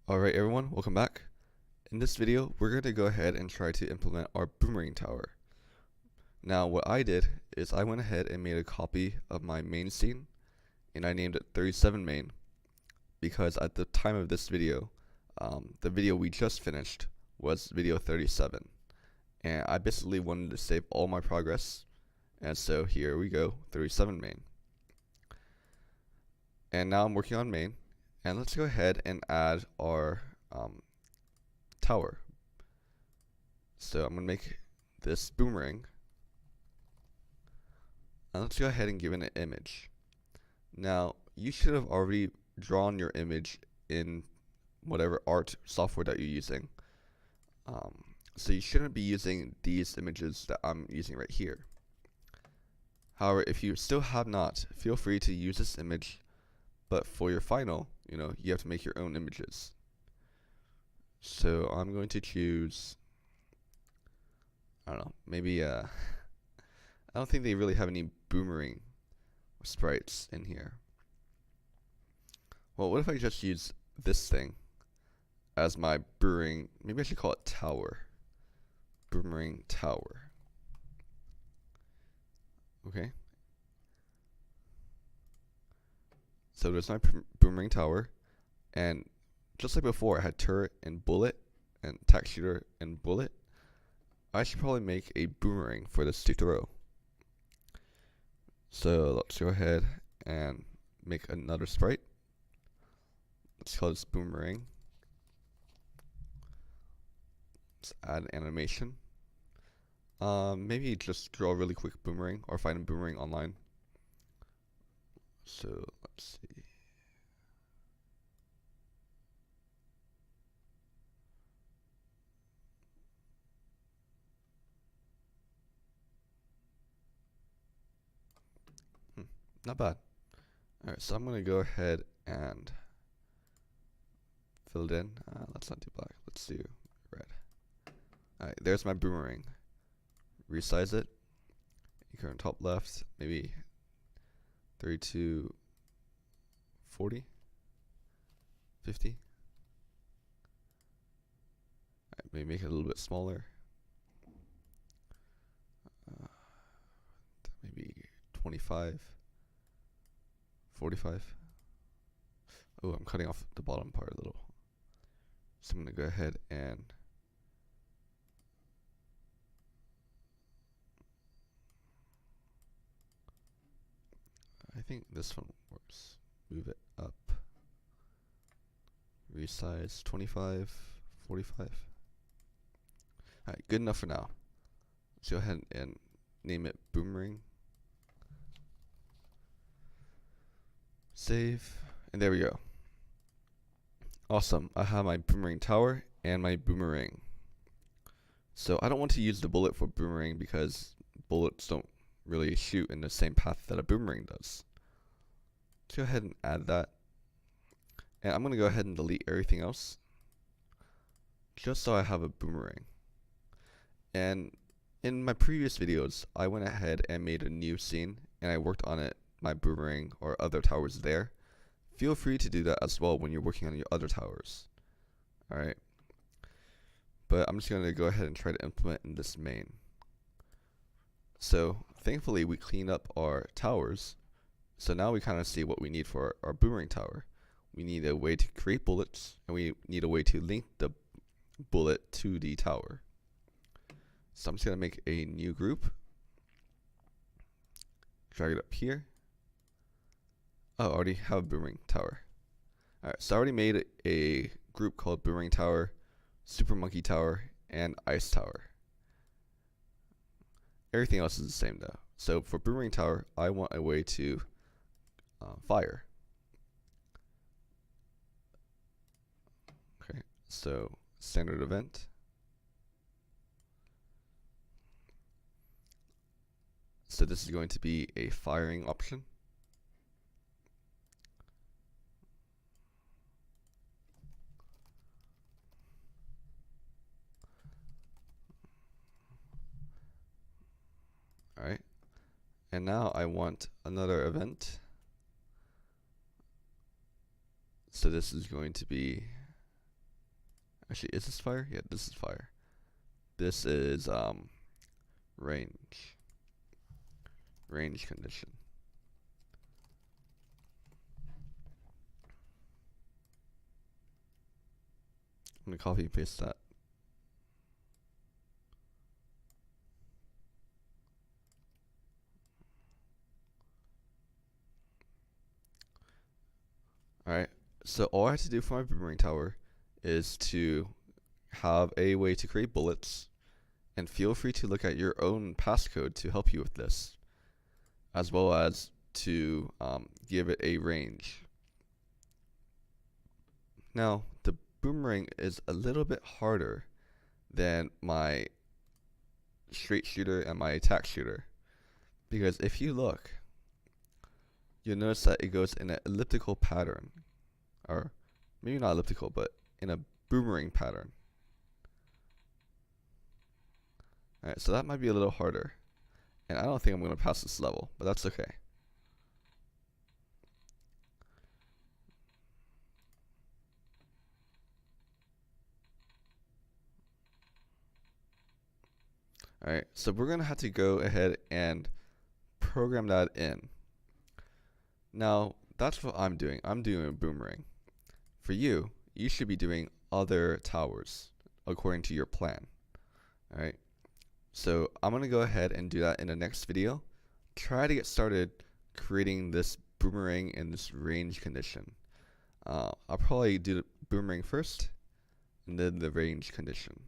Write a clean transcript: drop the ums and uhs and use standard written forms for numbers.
Alright everyone, welcome back. In this video, we're going to go ahead and try to implement our Boomerang tower. Now what I did is I went ahead and made a copy of my main scene, and I named it 37 main, because at the time of this video, the video we just finished was video 37. And I basically wanted to save all my progress, and so here we go, 37 main. And now I'm working on main. And let's go ahead and add our tower. So I'm going to make this boomerang. And let's go ahead and give it an image. Now, you should have already drawn your image in whatever art software that you're using. So you shouldn't be using these images that I'm using right here. However, if you still have not, feel free to use this image. But for your final, you have to make your own images. So I'm going to choose, I don't know, maybe, I don't think they really have any Boomerang sprites in here. Well, what if I just use this thing as my Boomerang, maybe I should call it tower. Boomerang tower. Okay. So there's my Boomerang tower, and just like before I had turret and bullet and tack shooter and bullet, I should probably make a boomerang for this to throw. So let's go ahead and make another sprite. Let's call this boomerang. Let's add an animation. Maybe just draw a really quick boomerang or find a boomerang online. So let's see. Not bad. Alright, so I'm going to go ahead and fill it in. Let's not do black. Let's do red. Alright, there's my boomerang. Resize it. You go on top left, maybe 32, 40, 50. Alright, maybe make it a little bit smaller. Maybe 25, 45. Oh, I'm cutting off the bottom part a little. So I'm going to go ahead and I think this one works. Move it up. Resize 25, 45. Alright, good enough for now. Let's go ahead and name it Boomerang. Save, and there we go. Awesome, I have my Boomerang tower and my boomerang. So I don't want to use the bullet for boomerang because bullets don't really shoot in the same path that a boomerang does. Let's go ahead and add that. And I'm going to go ahead and delete everything else, just so I have a boomerang. And in my previous videos, I went ahead and made a new scene, and I worked on it, my boomerang or other towers there. Feel free to do that as well when you're working on your other towers. Alright. But I'm just going to go ahead and try to implement in this main. So thankfully we cleaned up our towers. So now we kind of see what we need for our boomerang tower. We need a way to create bullets, and we need a way to link the bullet to the tower. So I'm just going to make a new group. Drag it up here. Oh, I already have a boomerang tower. Alright, so I already made a group called Boomerang Tower, Super Monkey Tower, and Ice Tower. Everything else is the same though. So for Boomerang Tower, I want a way to fire. Okay, so standard event. So this is going to be a firing option. Alright, and now I want another event. So this is going to be Actually, is this fire? Yeah, this is fire. This is range. Range condition. I'm gonna copy and paste that. Alright, so all I have to do for my boomerang tower is to have a way to create bullets, and feel free to look at your own passcode to help you with this, as well as to give it a range. Now, the boomerang is a little bit harder than my straight shooter and my attack shooter, because if you look, you'll notice that it goes in an elliptical pattern, or maybe not elliptical, but in a boomerang pattern. Alright, so that might be a little harder, and I don't think I'm going to pass this level, but that's okay. Alright, so we're going to have to go ahead and program that in. Now, that's what I'm doing. I'm doing a boomerang. For you, you should be doing other towers according to your plan. Alright, so I'm going to go ahead and do that in the next video. Try to get started creating this boomerang in this range condition. I'll probably do the boomerang first and then the range condition.